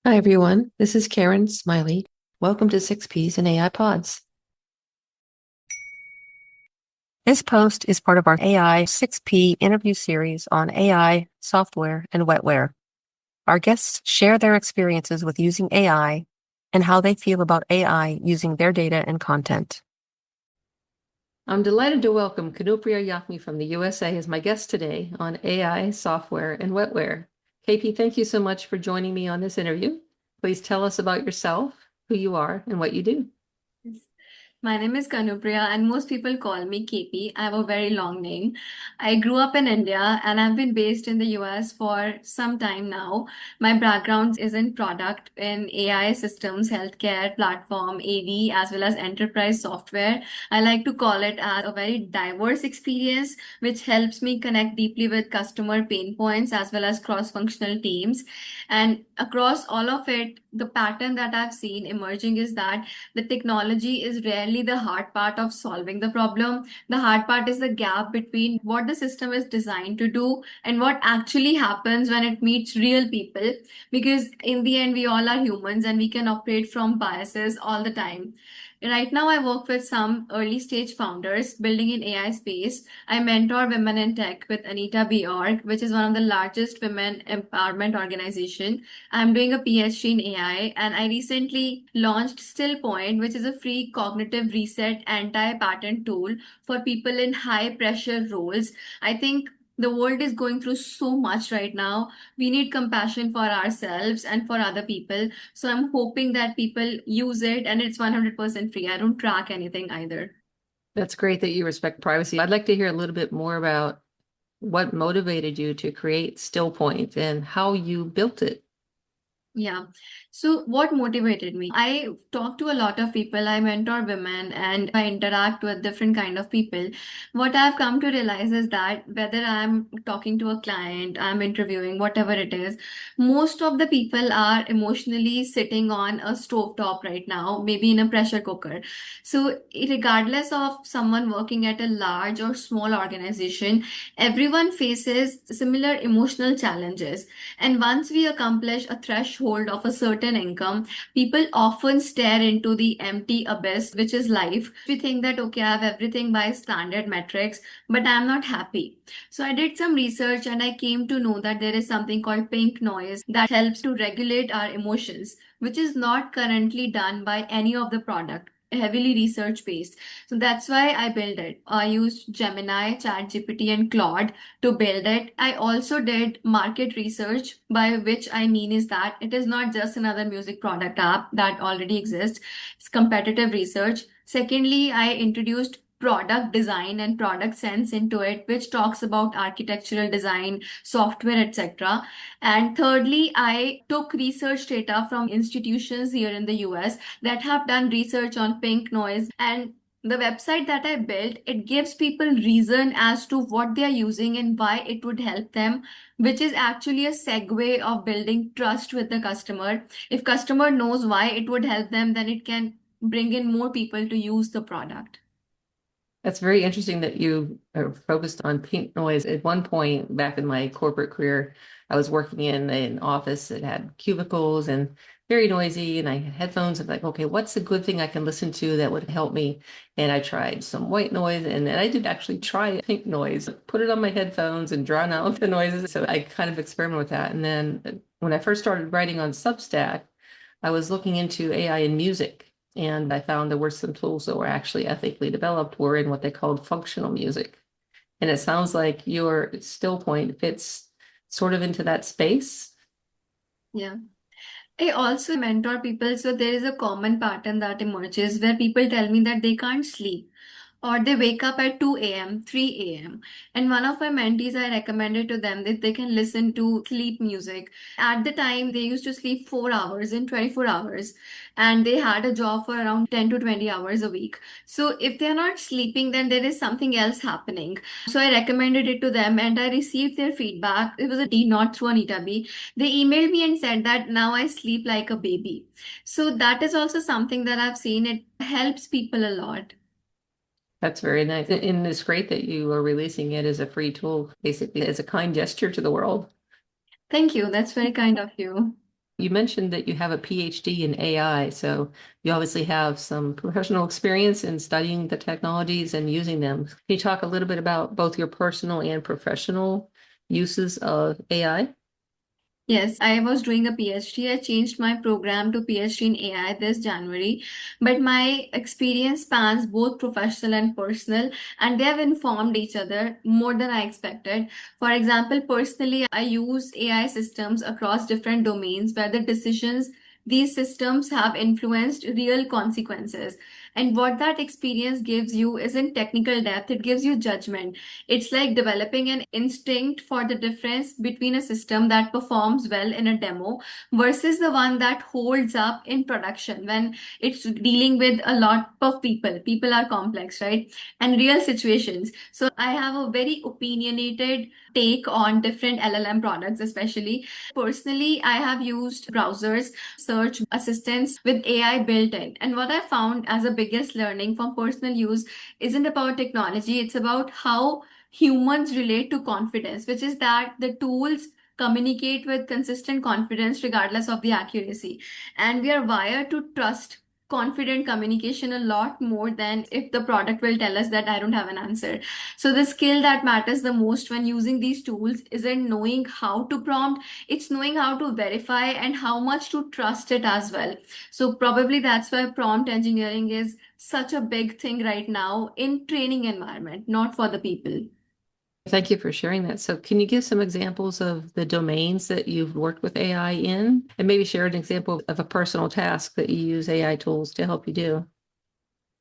Hi, everyone. This is Karen Smiley. Welcome to 6Ps and AI Pods. This post is part of our AI 6P interview series on AI, software, and wetware. Our guests share their experiences with using AI and how they feel about AI using their data and content. I'm delighted to welcome Kanupriya Yakhmi from the USA as my guest today on AI, software, and wetware. KP, thank you so much for joining me on this interview. Please tell us about yourself, who you are, and what you do. My name is Kanupriya, and most people call me KP. I have a very long name. I grew up in India and I've been based in the US for some time now. My background is in product, in AI systems, healthcare, platform, AV, as well as enterprise software. I like to call it as a very diverse experience, which helps me connect deeply with customer pain points as well as cross functional teams. And across all of it, the pattern that I've seen emerging is that the technology is rarely the hard part of solving the problem. The hard part is the gap between what the system is designed to do and what actually happens when it meets real people. Because in the end, we all are humans and we can operate from biases all the time. Right now, I work with some early stage founders building in AI space. I mentor women in tech with Anita B.org, which is one of the largest women empowerment organization. I'm doing a PhD in AI, and I recently launched Stillpoint, which is a free cognitive reset anti-pattern tool for people in high pressure roles. I think the world is going through so much right now. We need compassion for ourselves and for other people. So I'm hoping that people use it and it's 100% free. I don't track anything either. That's great that you respect privacy. I'd like to hear a little bit more about what motivated you to create Stillpoint and how you built it. Yeah. So what motivated me? I talk to a lot of people, I mentor women and I interact with different kind of people. What I've come to realize is that whether I'm talking to a client, I'm interviewing, whatever it is, most of the people are emotionally sitting on a stove top right now, maybe in a pressure cooker. So regardless of someone working at a large or small organization, everyone faces similar emotional challenges. And once we accomplish a threshold of a certain income, people often stare into the empty abyss, which is life. We think that, okay, I have everything by standard metrics, but I'm not happy. So I did some research and I came to know that there is something called pink noise that helps to regulate our emotions, which is not currently done by any of the product, heavily research based. So that's why I built it. I used Gemini, ChatGPT, and Claude to build it. I also did market research, by which I mean is that it is not just another music product app that already exists, it's competitive research. Secondly, I introduced product design and product sense into it, which talks about architectural design, software, etc. And thirdly, I took research data from institutions here in the US that have done research on pink noise, and the website that I built, it gives people reason as to what they are using and why it would help them, which is actually a segue of building trust with the customer. If customer knows why it would help them, then it can bring in more people to use the product. That's very interesting that you are focused on pink noise. At one point back in my corporate career, I was working in an office that had cubicles and very noisy, and I had headphones. And like, okay, what's a good thing I can listen to that would help me? And I tried some white noise, and then I did actually try pink noise, put it on my headphones and drown out the noises. So I kind of experimented with that. And then when I first started writing on Substack, I was looking into AI in music, and I found there were some tools that were actually ethically developed, were in what they called functional music. And it sounds like your still point fits sort of into that space. Yeah. I also mentor people, so there is a common pattern that emerges where people tell me that they can't sleep or they wake up at 2 a.m., 3 a.m. And one of my mentees, I recommended to them that they can listen to sleep music. At the time, they used to sleep 4 hours in 24 hours, and they had a job for around 10 to 20 hours a week. So if they're not sleeping, then there is something else happening. So I recommended it to them and I received their feedback. It was a D, not through Anita B. They emailed me and said that now I sleep like a baby. So that is also something that I've seen. It helps people a lot. That's very nice. And it's great that you are releasing it as a free tool, basically as a kind gesture to the world. Thank you. That's very kind of you. You mentioned that you have a PhD in AI, so you obviously have some professional experience in studying the technologies and using them. Can you talk a little bit about both your personal and professional uses of AI? Yes, I was doing a PhD. I changed my program to PhD in AI this January, but my experience spans both professional and personal, and they have informed each other more than I expected. For example, personally, I use AI systems across different domains where the decisions these systems have influenced real consequences. And what that experience gives you isn't technical depth, it gives you judgment. It's like developing an instinct for the difference between a system that performs well in a demo versus the one that holds up in production when it's dealing with a lot of people. People are complex, right? And real situations. So I have a very opinionated take on different LLM products, especially. Personally, I have used browsers, search assistants with AI built in. And what I found as a biggest learning from personal use isn't about technology, it's about how humans relate to confidence, which is that the tools communicate with consistent confidence regardless of the accuracy. And we are wired to trust confident communication a lot more than if the product will tell us that I don't have an answer. So, the skill that matters the most when using these tools isn't knowing how to prompt, it's knowing how to verify and how much to trust it as well. So, probably that's why prompt engineering is such a big thing right now in training environment, not for the people. Thank you for sharing that. So, can you give some examples of the domains that you've worked with AI in, and maybe share an example of a personal task that you use AI tools to help you do?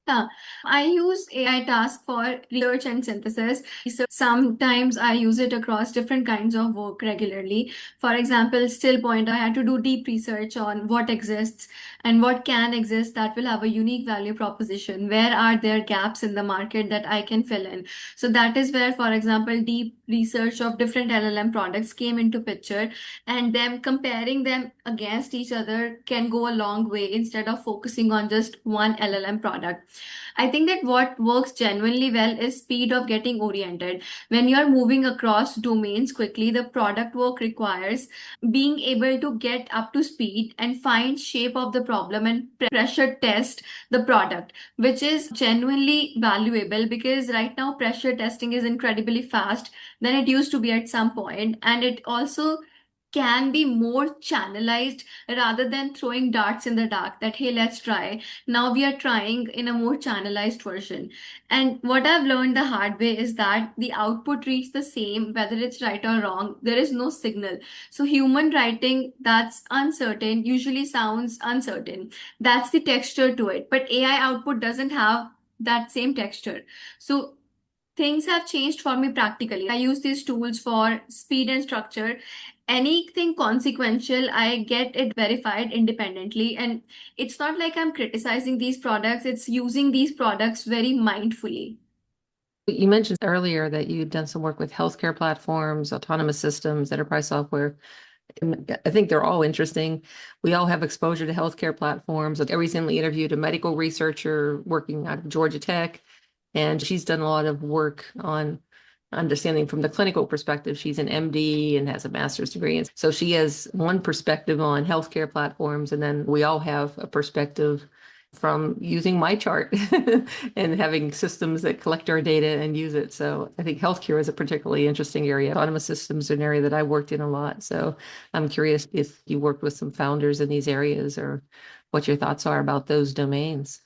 Yeah, I use AI task for research and synthesis. So sometimes I use it across different kinds of work regularly. For example, still point, I had to do deep research on what exists and what can exist that will have a unique value proposition. Where are there gaps in the market that I can fill in? So that is where, for example, deep research of different LLM products came into picture, and them comparing them against each other can go a long way instead of focusing on just one LLM product. I think that what works genuinely well is speed of getting oriented. When you're moving across domains quickly, the product work requires being able to get up to speed and find shape of the problem and pressure test the product, which is genuinely valuable because right now pressure testing is incredibly fast than it used to be at some point, and it also can be more channelized rather than throwing darts in the dark that hey, let's try. Now we are trying in a more channelized version. And what I've learned the hard way is that the output reads the same whether it's right or wrong. There is no signal. So human writing that's uncertain usually sounds uncertain. That's the texture to it. But AI output doesn't have that same texture. So things have changed for me practically. I use these tools for speed and structure. Anything consequential, I get it verified independently. And it's not like I'm criticizing these products, it's using these products very mindfully. You mentioned earlier that you'd done some work with healthcare platforms, autonomous systems, enterprise software. And I think they're all interesting. We all have exposure to healthcare platforms. I recently interviewed a medical researcher working out of Georgia Tech, and she's done a lot of work on understanding from the clinical perspective. She's an MD and has a master's degree. And so she has one perspective on healthcare platforms, and then we all have a perspective from using my chart and having systems that collect our data and use it. So I think healthcare is a particularly interesting area. Autonomous systems are an area that I worked in a lot. So I'm curious if you worked with some founders in these areas or what your thoughts are about those domains.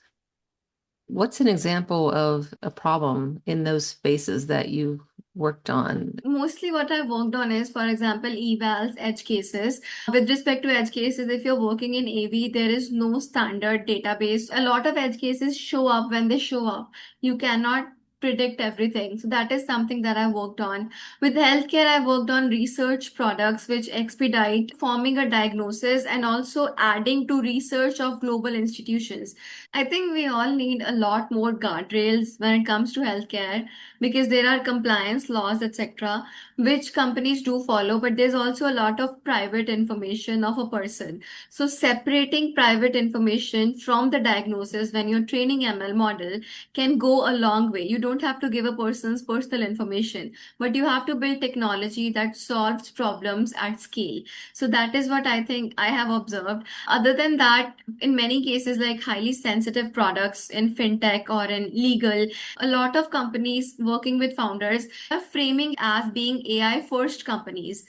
What's an example of a problem in those spaces that you worked on? Mostly what I've worked on is, for example, evals, edge cases. With respect to edge cases, if you're working in AV, there is no standard database. A lot of edge cases show up when they show up. You cannot predict everything. So that is something that I worked on. With healthcare, I worked on research products which expedite forming a diagnosis and also adding to research of global institutions. I think we all need a lot more guardrails when it comes to healthcare because there are compliance laws, etc., which companies do follow, but there's also a lot of private information of a person. So, separating private information from the diagnosis when you're training ML model can go a long way. You don't don't have to give a person's personal information, but you have to build technology that solves problems at scale. So that is what I think I have observed. Other than that, in many cases, like highly sensitive products in fintech or in legal, a lot of companies working with founders are framing as being AI first companies.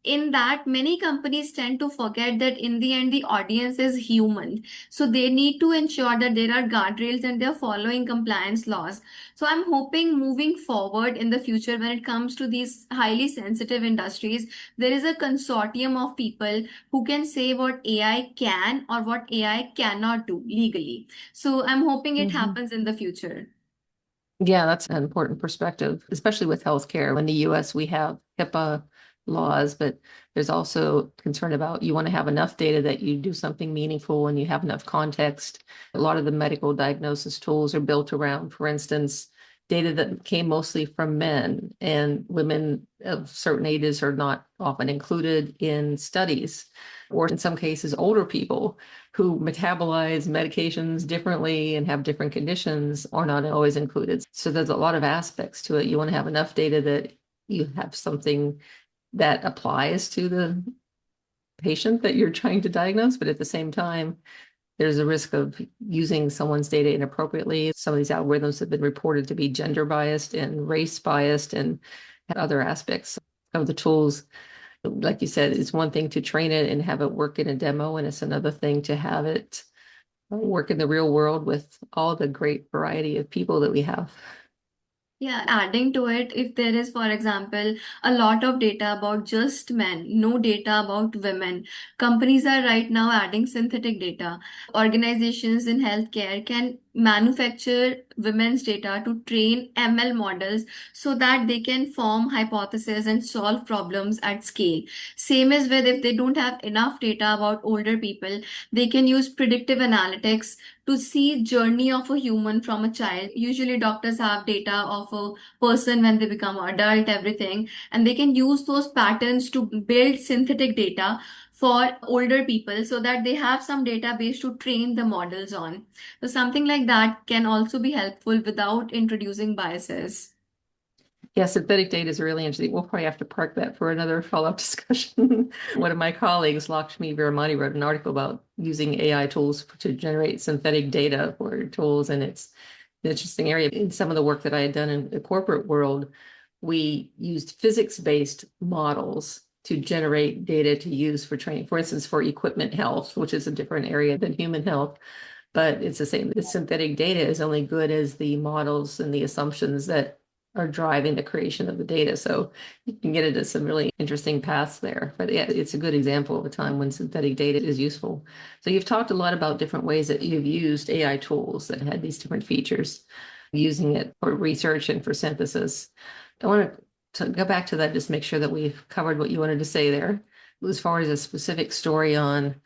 In that, many companies tend to forget that in the end the audience is human, so they need to ensure that there are guardrails and they're following compliance laws. So I'm hoping moving forward in the future, when it comes to these highly sensitive industries, there is a consortium of people who can say what AI can or what AI cannot do legally. So I'm hoping it Mhm. happens in the future. Yeah, that's an important perspective, especially with healthcare. In the US, we have HIPAA laws, but there's also concern about you want to have enough data that you do something meaningful and you have enough context. A lot of the medical diagnosis tools are built around, for instance, data that came mostly from men, and women of certain ages are not often included in studies, or in some cases, older people who metabolize medications differently and have different conditions are not always included. So there's a lot of aspects to it. You want to have enough data that you have something that applies to the patient that you're trying to diagnose, but at the same time, there's a risk of using someone's data inappropriately. Some of these algorithms have been reported to be gender biased and race biased and other aspects of the tools. Like you said, it's one thing to train it and have it work in a demo, and it's another thing to have it work in the real world with all the great variety of people that we have. Yeah, adding to it, if there is, for example, a lot of data about just men, no data about women, companies are right now adding synthetic data. Organizations in healthcare can manufacture women's data to train ML models so that they can form hypotheses and solve problems at scale. Same as with if they don't have enough data about older people, they can use predictive analytics to see journey of a human from a child. Usually doctors have data of a person when they become adult, everything, and they can use those patterns to build synthetic data for older people so that they have some database to train the models on. So something like that can also be helpful without introducing biases. Yeah, synthetic data is really interesting. We'll probably have to park that for another follow-up discussion. One of my colleagues, Lakshmi Viramani, wrote an article about using AI tools to generate synthetic data for tools, and it's an interesting area. In some of the work that I had done in the corporate world, we used physics-based models to generate data to use for training, for instance, for equipment health, which is a different area than human health. But it's the same. The synthetic data is only good as the models and the assumptions that are driving the creation of the data. So you can get into some really interesting paths there. But yeah, it's a good example of a time when synthetic data is useful. So you've talked a lot about different ways that you've used AI tools that had these different features, using it for research and for synthesis. I want to go back to that, just make sure that we've covered what you wanted to say there. As far as a specific story on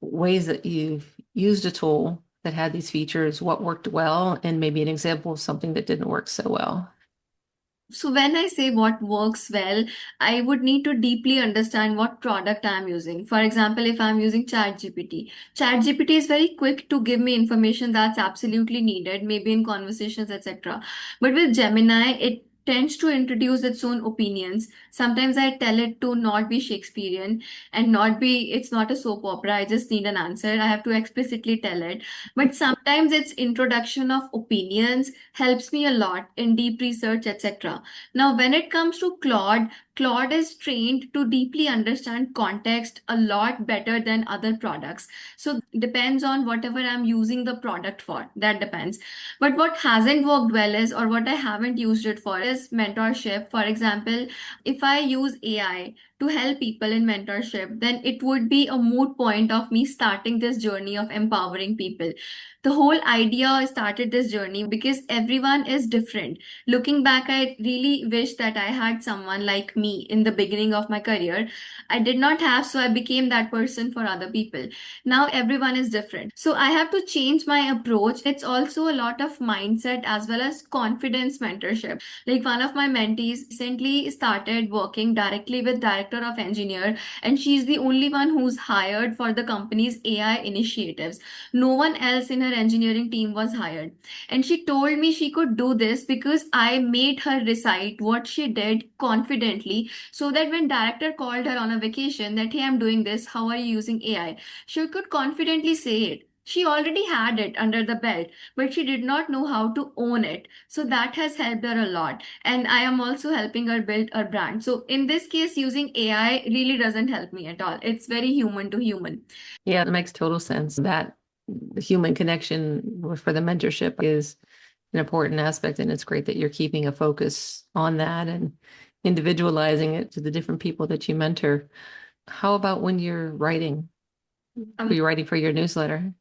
ways that you've used a tool that had these features, what worked well, and maybe an example of something that didn't work so well. So when I say what works well, I would need to deeply understand what product I'm using. For example, if I'm using ChatGPT, ChatGPT is very quick to give me information that's absolutely needed, maybe in conversations, etc. But with Gemini, it tends to introduce its own opinions. Sometimes I tell it to not be Shakespearean and not be, it's not a soap opera. I just need an answer. I have to explicitly tell it. But sometimes its introduction of opinions helps me a lot in deep research, etc. Now, when it comes to Claude, Claude is trained to deeply understand context a lot better than other products. So depends on whatever I'm using the product for. That depends. But what hasn't worked well is, or what I haven't used it for, is mentorship. For example, if I use AI to help people in mentorship, then it would be a moot point of me starting this journey of empowering people. The whole idea started this journey because everyone is different. Looking back, I really wish that I had someone like me in the beginning of my career. I did not have, so I became that person for other people. Now everyone is different. So I have to change my approach. It's also a lot of mindset as well as confidence mentorship. Like one of my mentees recently started working directly with directors director of engineer, and she's the only one who's hired for the company's AI initiatives. No one else in her engineering team was hired. And she told me she could do this because I made her recite what she did confidently, so that when director called her on a vacation that, hey, I'm doing this, how are you using AI? She could confidently say it. She already had it under the belt, but she did not know how to own it. So that has helped her a lot. And I am also helping her build her brand. So in this case, using AI really doesn't help me at all. It's very human to human. Yeah, it makes total sense. That human connection for the mentorship is an important aspect, and it's great that you're keeping a focus on that and individualizing it to the different people that you mentor. How about when you're writing? Are Um, you writing for your newsletter?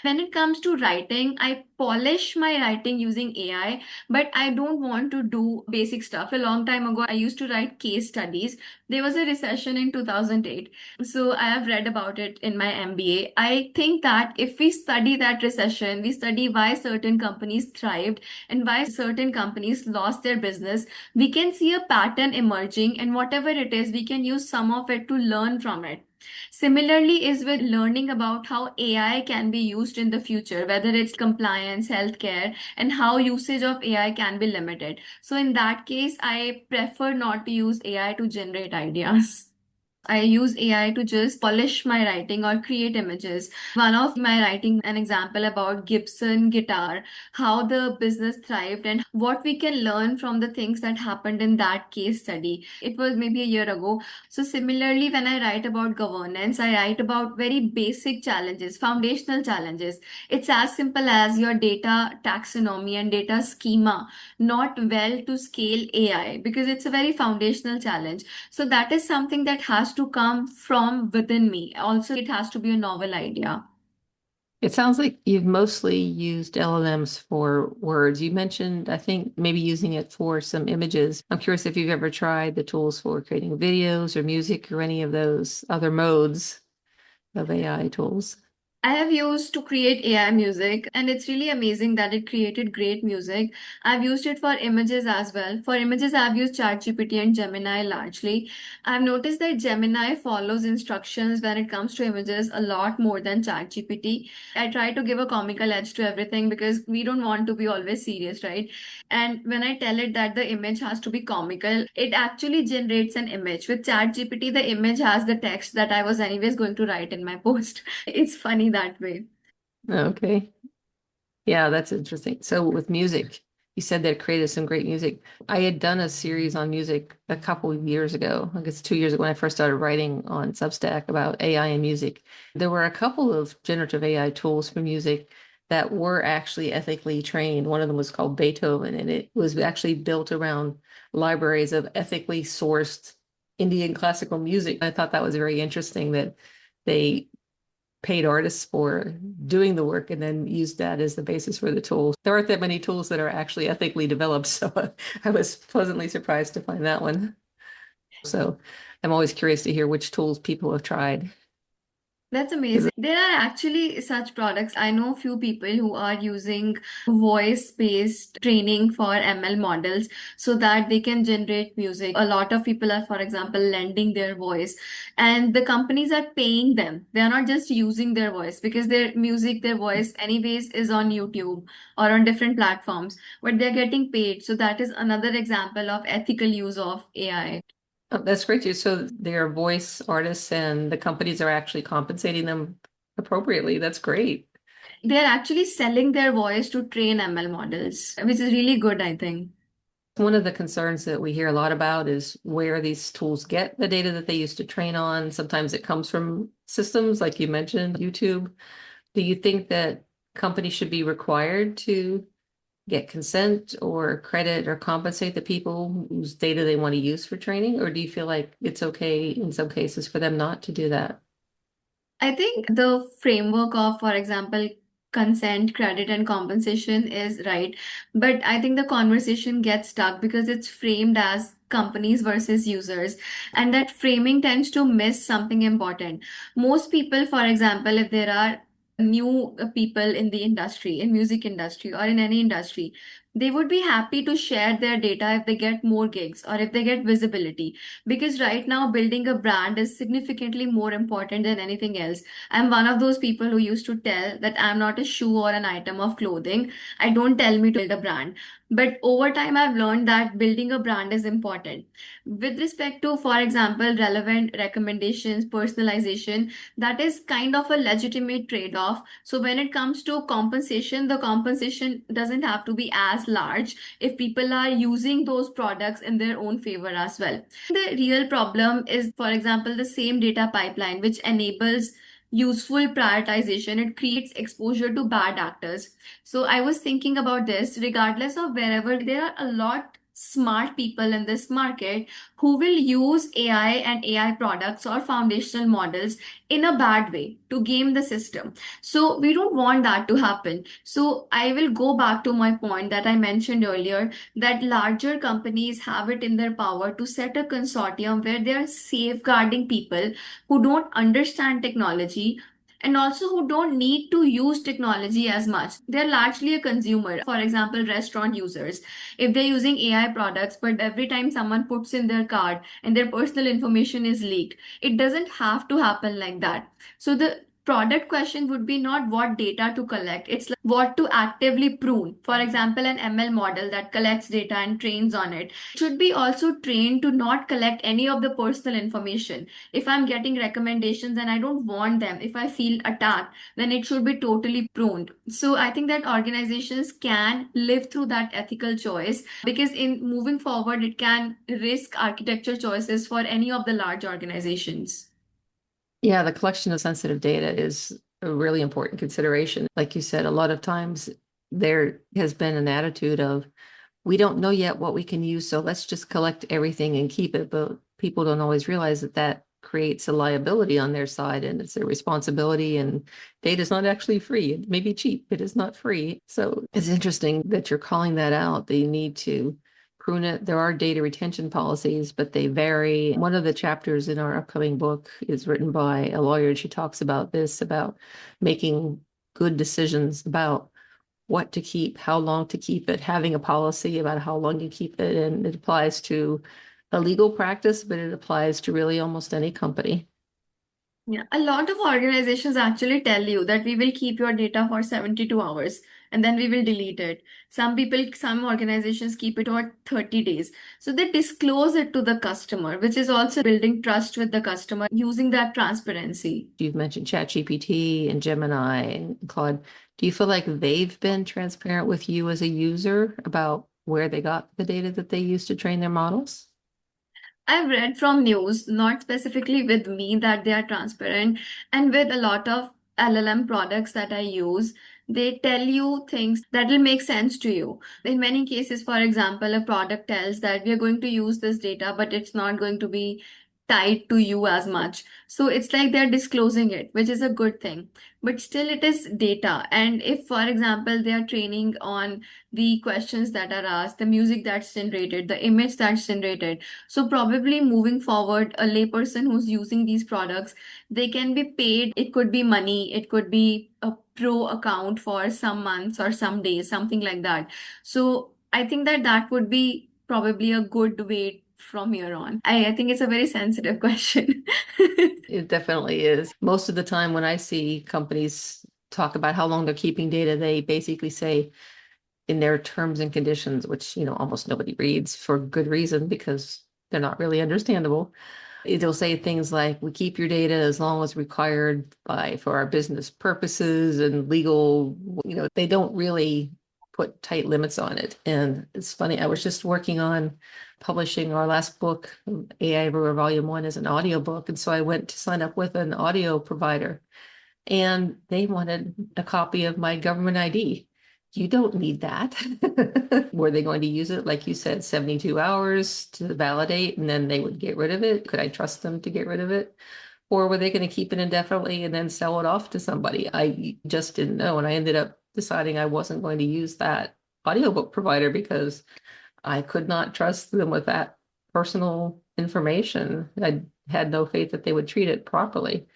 When it comes to writing, I polish my writing using AI, but I don't want to do basic stuff. A long time ago, I used to write case studies. There was a recession in 2008. So I have read about it in my MBA. I think that if we study that recession, we study why certain companies thrived and why certain companies lost their business, we can see a pattern emerging, and whatever it is, we can use some of it to learn from it. Similarly, is with learning about how AI can be used in the future, whether it's compliance, healthcare, and how usage of AI can be limited. So, in that case, I prefer not to use AI to generate ideas. I use AI to just polish my writing or create images. One of my writing an example about Gibson guitar, how the business thrived and what we can learn from the things that happened in that case study. It was maybe a year ago. So similarly, when I write about governance, I write about very basic challenges, foundational challenges. It's as simple as your data taxonomy and data schema, not well to scale AI, because it's a very foundational challenge. So that is something that has to come from within me. Also, it has to be a novel idea. It sounds like you've mostly used LLMs for words. You mentioned, I think, maybe using it for some images. I'm curious if you've ever tried the tools for creating videos or music or any of those other modes of AI tools. I have used to create AI music, and it's really amazing that it created great music. I've used it for images as well. For images, I've used ChatGPT and Gemini largely. I've noticed that Gemini follows instructions when it comes to images a lot more than ChatGPT. I try to give a comical edge to everything because we don't want to be always serious, right? And when I tell it that the image has to be comical, it actually generates an image. With ChatGPT, the image has the text that I was anyways going to write in my post. It's funny that way. Okay. Yeah, that's interesting. So with music, you said that it created some great music. I had done a series on music a couple of years ago. I guess 2 years ago when I first started writing on Substack about AI and music. There were a couple of generative AI tools for music that were actually ethically trained. One of them was called Beethoven, and it was actually built around libraries of ethically sourced Indian classical music. I thought that was very interesting that they paid artists for doing the work and then used that as the basis for the tools. There aren't that many tools that are actually ethically developed, so I was pleasantly surprised to find that one. So I'm always curious to hear which tools people have tried. That's 'Cause amazing. There are actually such products. I know few people who are using voice-based training for ML models so that they can generate music. A lot of people are, for example, lending their voice, and the companies are paying them. They are not just using their voice because their music, their voice, anyways, is on YouTube or on different platforms, but they're getting paid. So that is another example of ethical use of AI. Oh, that's great too. So they're voice artists and the companies are actually compensating them appropriately. That's great. They're actually selling their voice to train ML models, which is really good, I think. One of the concerns that we hear a lot about is where these tools get the data that they used to train on. Sometimes it comes from systems like you mentioned, YouTube. Do you think that companies should be required to get consent or credit or compensate the people whose data they want to use for training? Or do you feel like it's okay in some cases for them not to do that? I think the framework of, for example, consent, credit, and compensation is right. But I think the conversation gets stuck because it's framed as companies versus users. And that framing tends to miss something important. Most people, for example, if there are new people in the industry, in music industry or in any industry, they would be happy to share their data if they get more gigs or if they get visibility. Because right now, building a brand is significantly more important than anything else. I'm one of those people who used to tell that I'm not a shoe or an item of clothing. I don't tell me to build a brand. But over time, I've learned that building a brand is important. With respect to, for example, relevant recommendations, personalization, that is kind of a legitimate trade off. So when it comes to compensation, the compensation doesn't have to be as large if people are using those products in their own favor as well. The real problem is, for example, the same data pipeline, which enables useful prioritization. It creates exposure to bad actors. So I was thinking about this, regardless of wherever, there are a lot smart people in this market who will use AI and AI products or foundational models in a bad way to game the system. So we don't want that to happen. So I will go back to my point that I mentioned earlier, that larger companies have it in their power to set a consortium where they are safeguarding people who don't understand technology and also who don't need to use technology as much. They're largely a consumer. For example, restaurant users. If they're using AI products, but every time someone puts in their card and their personal information is leaked, it doesn't have to happen like that. So the product question would be not what data to collect, it's like what to actively prune. For example, an ML model that collects data and trains on it should be also trained to not collect any of the personal information. If I'm getting recommendations and I don't want them, if I feel attacked, then it should be totally pruned. So I think that organizations can live through that ethical choice, because in moving forward, it can risk architecture choices for any of the large organizations. Yeah, the collection of sensitive data is a really important consideration. Like you said, a lot of times there has been an attitude of, we don't know yet what we can use, so let's just collect everything and keep it. But people don't always realize that that creates a liability on their side and it's their responsibility. And data is not actually free. It may be cheap, it is not free. So it's interesting that you're calling that out. They need to prune it. There are data retention policies, but they vary. One of the chapters in our upcoming book is written by a lawyer, and she talks about this, about making good decisions about what to keep, how long to keep it, having a policy about how long you keep it. And it applies to a legal practice, but it applies to really almost any company. Yeah, a lot of organizations actually tell you that we will keep your data for 72 hours and then we will delete it. Some people, some organizations keep it for 30 days. So they disclose it to the customer, which is also building trust with the customer using that transparency. You've mentioned ChatGPT and Gemini and Claude. Do you feel like they've been transparent with you as a user about where they got the data that they use to train their models? I've read from news, not specifically with me, that they are transparent, and with a lot of LLM products that I use, they tell you things that will make sense to you. In many cases, for example, a product tells that we are going to use this data, but it's not going to be tied to you as much. So it's like they're disclosing it, which is a good thing. But still, it is data. And if, for example, they are training on the questions that are asked, the music that's generated, the image that's generated, so probably moving forward, a layperson who's using these products, they can be paid. It could be money, it could be a pro account for some months or some days, something like that. So I think that that would be probably a good way from here on. I think it's a very sensitive question. It definitely is. Most of the time when I see companies talk about how long they're keeping data, they basically say in their terms and conditions, which, almost nobody reads for good reason because they're not really understandable. It'll say things like, we keep your data as long as required for our business purposes and legal, they don't really put tight limits on it. And it's funny, I was just working on publishing our last book, AI Everywhere Volume 1, as an audiobook. And so I went to sign up with an audio provider and they wanted a copy of my government ID. You don't need that. Were they going to use it, like you said, 72 hours to validate and then they would get rid of it? Could I trust them to get rid of it? Or were they going to keep it indefinitely and then sell it off to somebody? I just didn't know. And I ended up deciding I wasn't going to use that audiobook provider because I could not trust them with that personal information. I had no faith that they would treat it properly.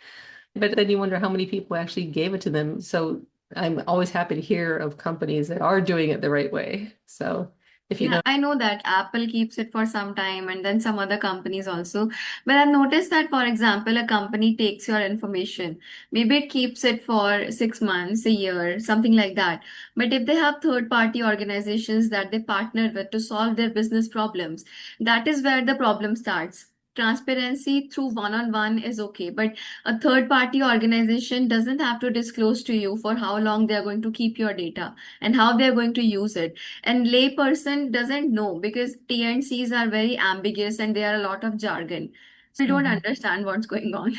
But then you wonder how many people actually gave it to them. So I'm always happy to hear of companies that are doing it the right way. So if you Yeah, know, I know that Apple keeps it for some time and then some other companies also. But I've noticed that, for example, a company takes your information. Maybe it keeps it for 6 months, a year, something like that. But if they have third-party organizations that they partner with to solve their business problems, that is where the problem starts. Transparency through one-on-one is okay, but a third-party organization doesn't have to disclose to you for how long they are going to keep your data and how they are going to use it, and layperson doesn't know because T&Cs are very ambiguous and there are a lot of jargon. So we don't Mhm. understand what's going on.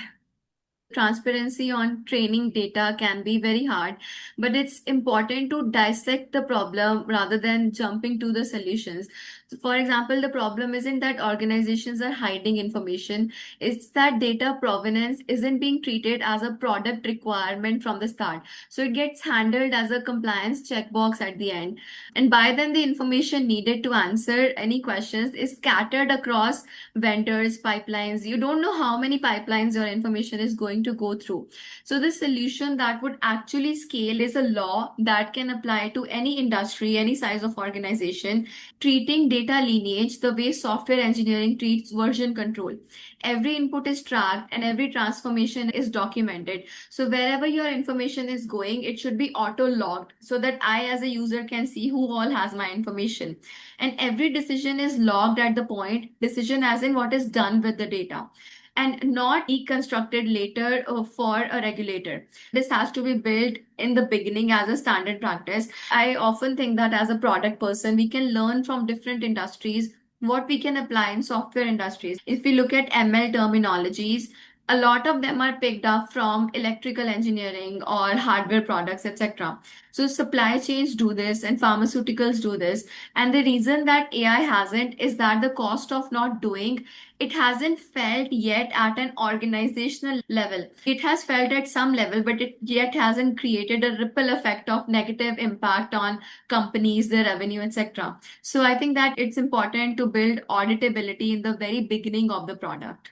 Transparency on training data can be very hard, but it's important to dissect the problem rather than jumping to the solutions. So for example, the problem isn't that organizations are hiding information, it's that data provenance isn't being treated as a product requirement from the start. So it gets handled as a compliance checkbox at the end. And by then, the information needed to answer any questions is scattered across vendors, pipelines. You don't know how many pipelines your information is going to go through. So the solution that would actually scale is a law that can apply to any industry, any size of organization, treating data lineage the way software engineering treats version control. Every input is tracked and every transformation is documented. So wherever your information is going, it should be auto logged so that I as a user can see who all has my information. And every decision is logged at the point, decision as in what is done with the data, and not deconstructed later for a regulator. This has to be built in the beginning as a standard practice. I often think that as a product person, we can learn from different industries what we can apply in software industries. If we look at ML terminologies, a lot of them are picked up from electrical engineering or hardware products, etc. So supply chains do this and pharmaceuticals do this. And the reason that AI hasn't is that the cost of not doing it hasn't felt yet at an organizational level. It has felt at some level, but it yet hasn't created a ripple effect of negative impact on companies, their revenue, etc. So I think that it's important to build auditability in the very beginning of the product.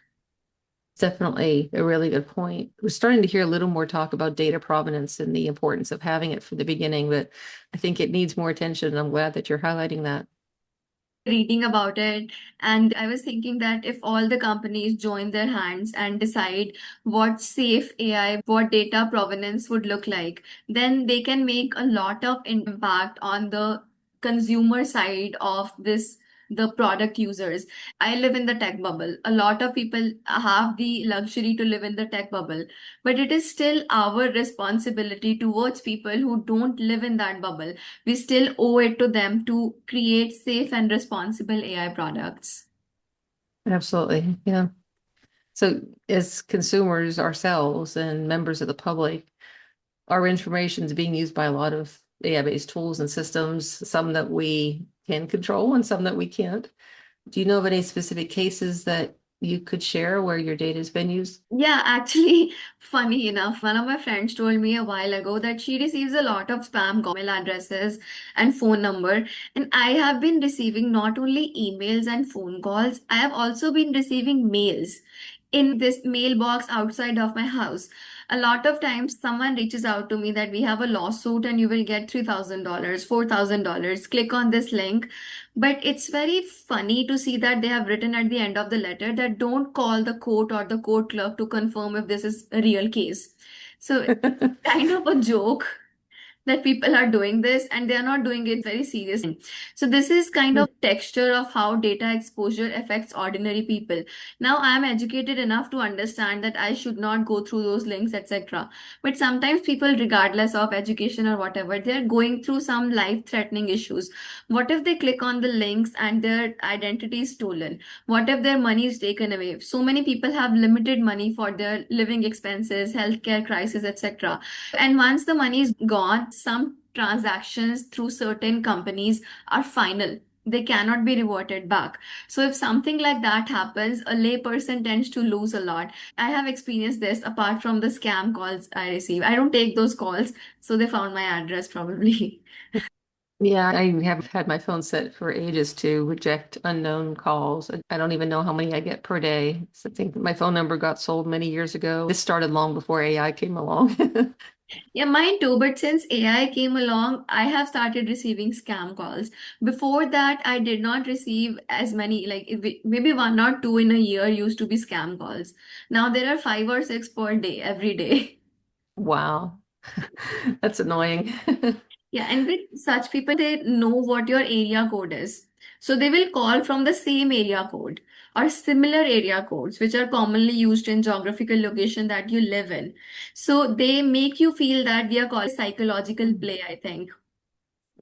it's definitely a really good point. We're starting to hear a little more talk about data provenance and the importance of having it from the beginning, but I think it needs more attention. And I'm glad that you're highlighting that. Reading about it, and I was thinking that if all the companies join their hands and decide what safe AI, what data provenance would look like, then they can make a lot of impact on the consumer side of this, the product users. I live in the tech bubble. A lot of people have the luxury to live in the tech bubble, but it is still our responsibility towards people who don't live in that bubble. We still owe it to them to create safe and responsible AI products. Absolutely. Yeah. So as consumers ourselves and members of the public, our information is being used by a lot of AI-based tools and systems, some that we can control and some that we can't. Do you know of any specific cases that you could share where your data has been used? Yeah, actually, funny enough, one of my friends told me a while ago that she receives a lot of spam calls, email addresses, and phone number. And I have been receiving not only emails and phone calls, I have also been receiving mails in this mailbox outside of my house. A lot of times, someone reaches out to me that we have a lawsuit and you will get $3,000, $4,000. Click on this link. But it's very funny to see that they have written at the end of the letter that don't call the court or the court clerk to confirm if this is a real case. So it's kind of a joke that people are doing this and they are not doing it very seriously. So this is kind of texture of how data exposure affects ordinary people. Now I am educated enough to understand that I should not go through those links, etc. But sometimes people, regardless of education or whatever, they're going through some life-threatening issues. What if they click on the links and their identity is stolen? What if their money is taken away? So many people have limited money for their living expenses, healthcare crisis, etc. And once the money is gone, some transactions through certain companies are final. They cannot be reverted back. So if something like that happens, a layperson tends to lose a lot. I have experienced this apart from the scam calls I receive. I don't take those calls, so they found my address probably. Yeah, I have had my phone set for ages to reject unknown calls. I don't even know how many I get per day. So I think my phone number got sold many years ago. This started long before AI came along. Yeah, mine too. But since AI came along, I have started receiving scam calls. Before that, I did not receive as many, like maybe one or two in a year used to be scam calls. Now there are five or six per day, every day. Wow. That's annoying. Yeah, and with such people, they know what your area code is. So they will call from the same area code or similar area codes, which are commonly used in geographical location that you live in. So they make you feel that we are calling psychological play, I think.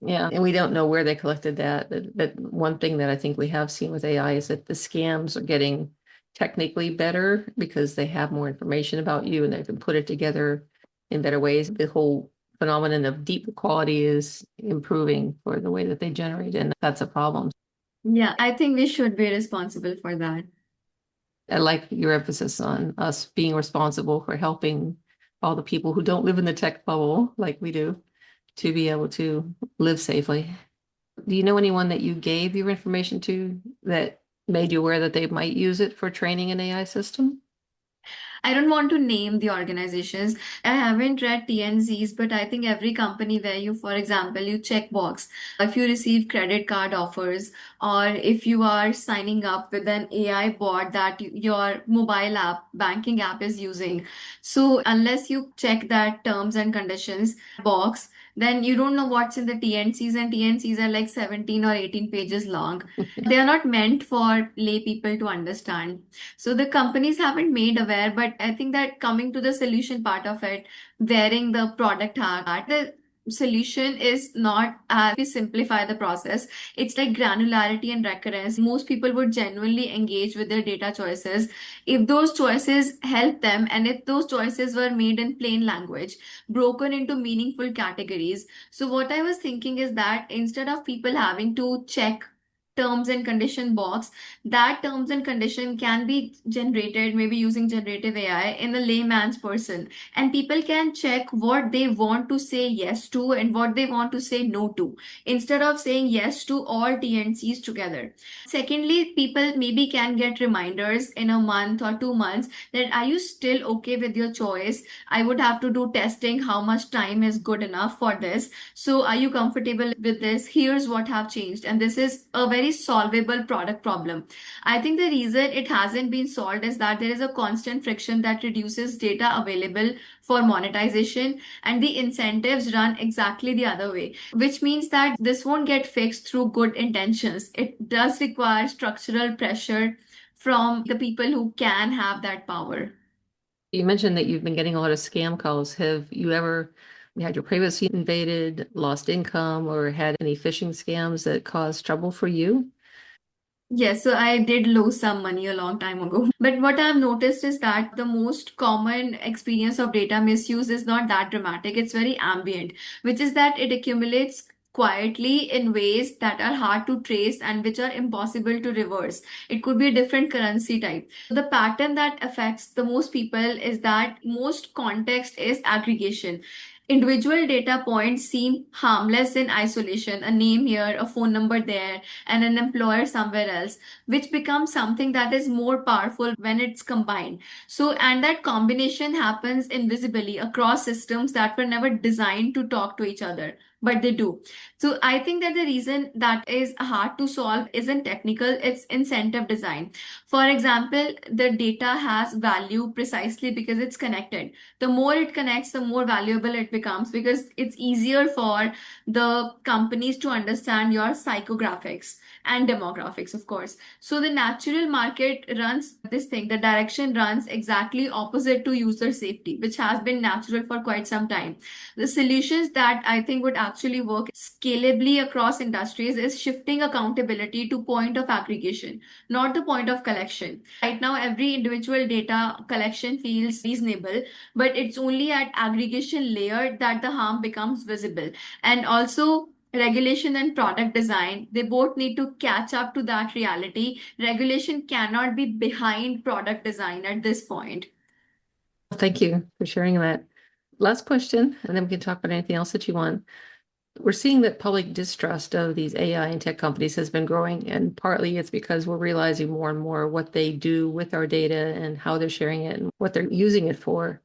Yeah, and we don't know where they collected that. But one thing that I think we have seen with AI is that the scams are getting technically better because they have more information about you and they can put it together in better ways. The whole phenomenon of deep quality is improving for the way that they generate, and that's a problem. Yeah, I think we should be responsible for that. I like your emphasis on us being responsible for helping all the people who don't live in the tech bubble like we do to be able to live safely. Do you know anyone that you gave your information to that made you aware that they might use it for training an AI system? I don't want to name the organizations. I haven't read TNCs, but I think every company where you, for example, you check box if you receive credit card offers or if you are signing up with an AI bot that your mobile app, banking app is using. So unless you check that terms and conditions box, then you don't know what's in the TNCs, and TNCs are like 17 or 18 pages long. They are not meant for lay people to understand. So the companies haven't made aware, but I think that coming to the solution part of it, wearing the product hat, the solution is not as we simplify the process. It's like granularity and recurrence. Most people would genuinely engage with their data choices if those choices help them and if those choices were made in plain language, broken into meaningful categories. So what I was thinking is that instead of people having to check terms and condition box, that terms and condition can be generated maybe using generative AI in a layman's person, and people can check what they want to say yes to and what they want to say no to instead of saying yes to all TNCs together. Secondly, people maybe can get reminders in a month or 2 months that are you still okay with your choice? I would have to do testing, how much time is good enough for this, so are you comfortable with this? Here's what have changed, and this is a very solvable product problem. I think the reason it hasn't been solved is that there is a constant friction that reduces data available for monetization, and the incentives run exactly the other way, which means that this won't get fixed through good intentions. It does require structural pressure from the people who can have that power. You mentioned that you've been getting a lot of scam calls. Have you ever had your privacy invaded, lost income, or had any phishing scams that caused trouble for you? Yes, so I did lose some money a long time ago. But what I've noticed is that the most common experience of data misuse is not that dramatic. It's very ambient, which is that it accumulates quietly in ways that are hard to trace and which are impossible to reverse. It could be a different currency type. The pattern that affects the most people is that most context is aggregation. Individual data points seem harmless in isolation, a name here, a phone number there, and an employer somewhere else, which becomes something that is more powerful when it's combined. So, and that combination happens invisibly across systems that were never designed to talk to each other, but they do. So, I think that the reason that is hard to solve isn't technical, it's incentive design. For example, the data has value precisely because it's connected. The more it connects, the more valuable it becomes because it's easier for the companies to understand your psychographics and demographics, of course. So the natural market runs this thing, the direction runs exactly opposite to user safety, which has been natural for quite some time. The solutions that I think would actually work scalably across industries is shifting accountability to point of aggregation, not the point of collection. Right now, every individual data collection feels reasonable, but it's only at aggregation layer that the harm becomes visible. And also, regulation and product design, they both need to catch up to that reality. Regulation cannot be behind product design at this point. Thank you for sharing that. Last question, and then we can talk about anything else that you want. We're seeing that public distrust of these AI and tech companies has been growing, and partly it's because we're realizing more and more what they do with our data and how they're sharing it and what they're using it for.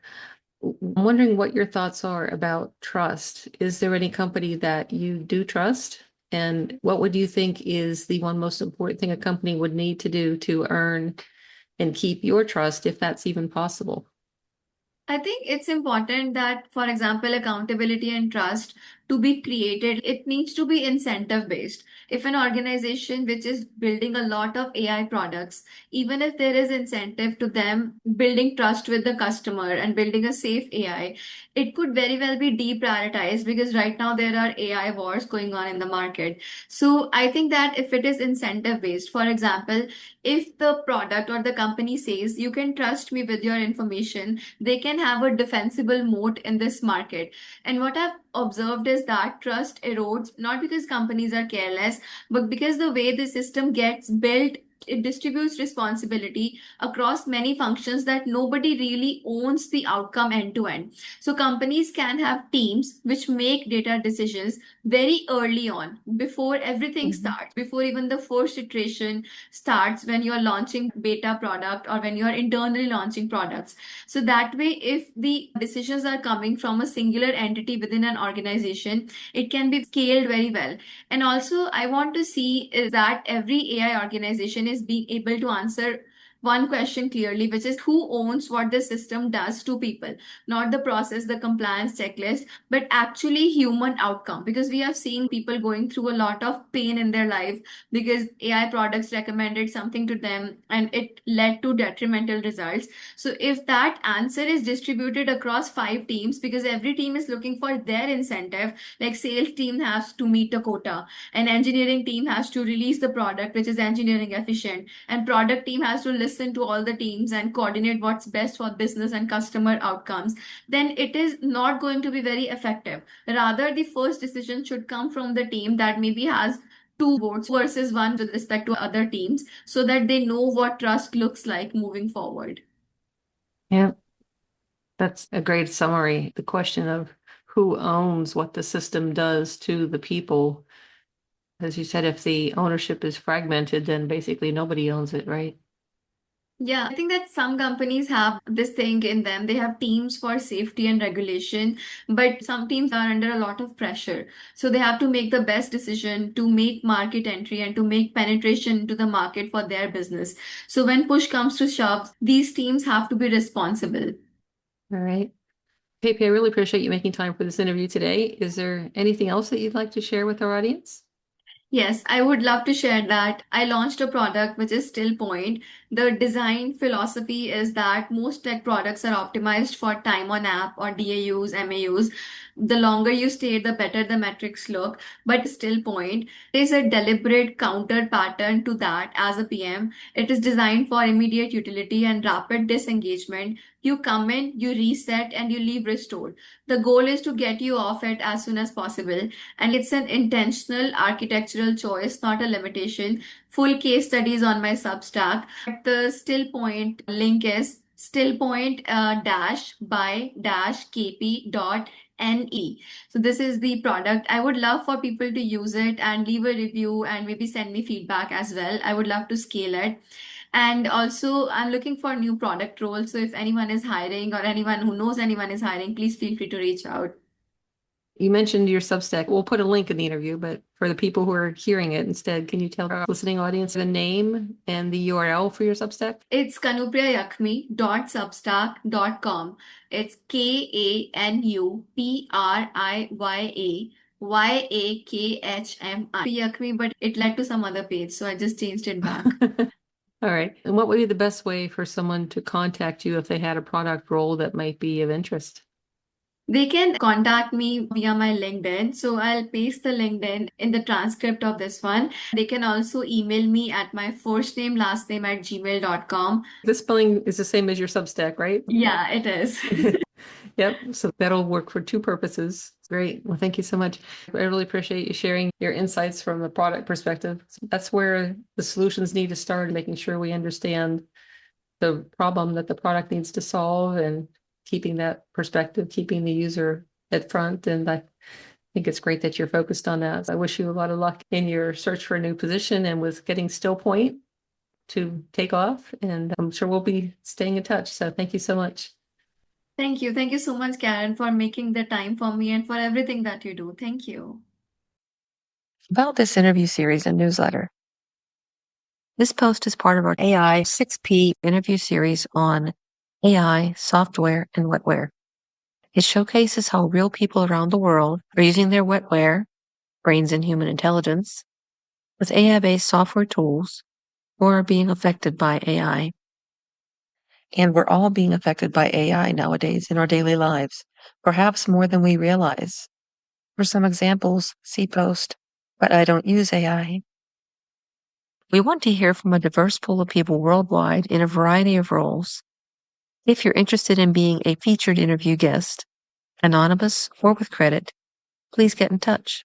I'm wondering what your thoughts are about trust. Is there any company that you do trust? And what would you think is the one most important thing a company would need to do to earn and keep your trust, if that's even possible? I think it's important that, for example, accountability and trust to be created, it needs to be incentive based. If an organization which is building a lot of AI products, even if there is incentive to them building trust with the customer and building a safe AI, it could very well be deprioritized because right now there are AI wars going on in the market. So I think that if it is incentive based, for example, if the product or the company says you can trust me with your information, they can have a defensible moat in this market. And what I've observed is that trust erodes not because companies are careless, but because the way the system gets built, it distributes responsibility across many functions that nobody really owns the outcome end to end. So companies can have teams which make data decisions very early on, before everything Mhm. starts, before even the first iteration starts, when you're launching beta product or when you're internally launching products. So that way, if the decisions are coming from a singular entity within an organization, it can be scaled very well. And also, I want to see is that every AI organization is being able to answer one question clearly, which is who owns what the system does to people, not the process, the compliance checklist, but actually human outcome. Because we have seen people going through a lot of pain in their life because AI products recommended something to them and it led to detrimental results. So if that answer is distributed across five teams, because every team is looking for their incentive, like sales team has to meet a quota, and engineering team has to release the product which is engineering efficient, and product team has to listen to all the teams and coordinate what's best for business and customer outcomes, then it is not going to be very effective. Rather, the first decision should come from the team that maybe has two votes versus one with respect to other teams, so that they know what trust looks like moving forward. Yeah, that's a great summary. The question of who owns what the system does to the people. As you said, if the ownership is fragmented, then basically nobody owns it, right? Yeah, I think that some companies have this thing in them. They have teams for safety and regulation, but some teams are under a lot of pressure. So they have to make the best decision to make market entry and to make penetration into the market for their business. So when push comes to shove, these teams have to be responsible. All right. KP, I really appreciate you making time for this interview today. Is there anything else that you'd like to share with our audience? Yes, I would love to share that. I launched a product which is Still Point. The design philosophy is that most tech products are optimized for time on app or DAUs, MAUs. The longer you stay, the better the metrics look. But Still Point is a deliberate counter pattern to that as a PM. It is designed for immediate utility and rapid disengagement. You come in, you reset, and you leave restored. The goal is to get you off it as soon as possible, and it's an intentional architectural choice, not a limitation. Full case studies on my Substack. The Still Point link is stillpoint dash by dash kp dot ne. So this is the product. I would love for people to use it and leave a review and maybe send me feedback as well. I would love to scale it. And also, I'm looking for new product roles. So if anyone is hiring or anyone who knows anyone is hiring, please feel free to reach out. You mentioned your Substack. We'll put a link in the interview, but for the people who are hearing it instead, can you tell our listening audience the name and the URL for your Substack? It's kanupriyyakhmi.substack.com. It's KANUPRIYAYAKHMI. Yakhmi, but it led to some other page, so I just changed it back. All right. And what would be the best way for someone to contact you if they had a product role that might be of interest? They can contact me via my LinkedIn. So I'll paste the LinkedIn in the transcript of this one. They can also email me at my first name, last name at gmail.com. The spelling is the same as your Substack, right? Yeah, it is. Yep. So that'll work for two purposes. Great. Well, thank you so much. I really appreciate you sharing your insights from the product perspective. That's where the solutions need to start, making sure we understand the problem that the product needs to solve and keeping that perspective, keeping the user at front. And I think it's great that you're focused on that. I wish you a lot of luck in your search for a new position and with getting Still Point to take off. And I'm sure we'll be staying in touch. So thank you so much. Thank you. Thank you so much, Karen, for making the time for me and for everything that you do. Thank you. About this interview series and newsletter. This post is part of our AI 6P interview series on AI, software, and wetware. It showcases how real people around the world are using their wetware, brains and human intelligence, with AI-based software tools, or are being affected by AI. And we're all being affected by AI nowadays in our daily lives, perhaps more than we realize. For some examples, see post, but I don't use AI. We want to hear from a diverse pool of people worldwide in a variety of roles. If you're interested in being a featured interview guest, anonymous or with credit, please get in touch.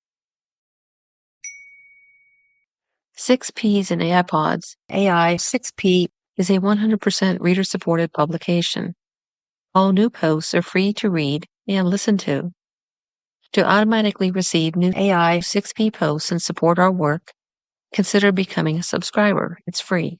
6Ps and AI Pods. AI 6P is a 100% reader-supported publication. All new posts are free to read and listen to. To automatically receive new AI 6P posts and support our work, consider becoming a subscriber. It's free.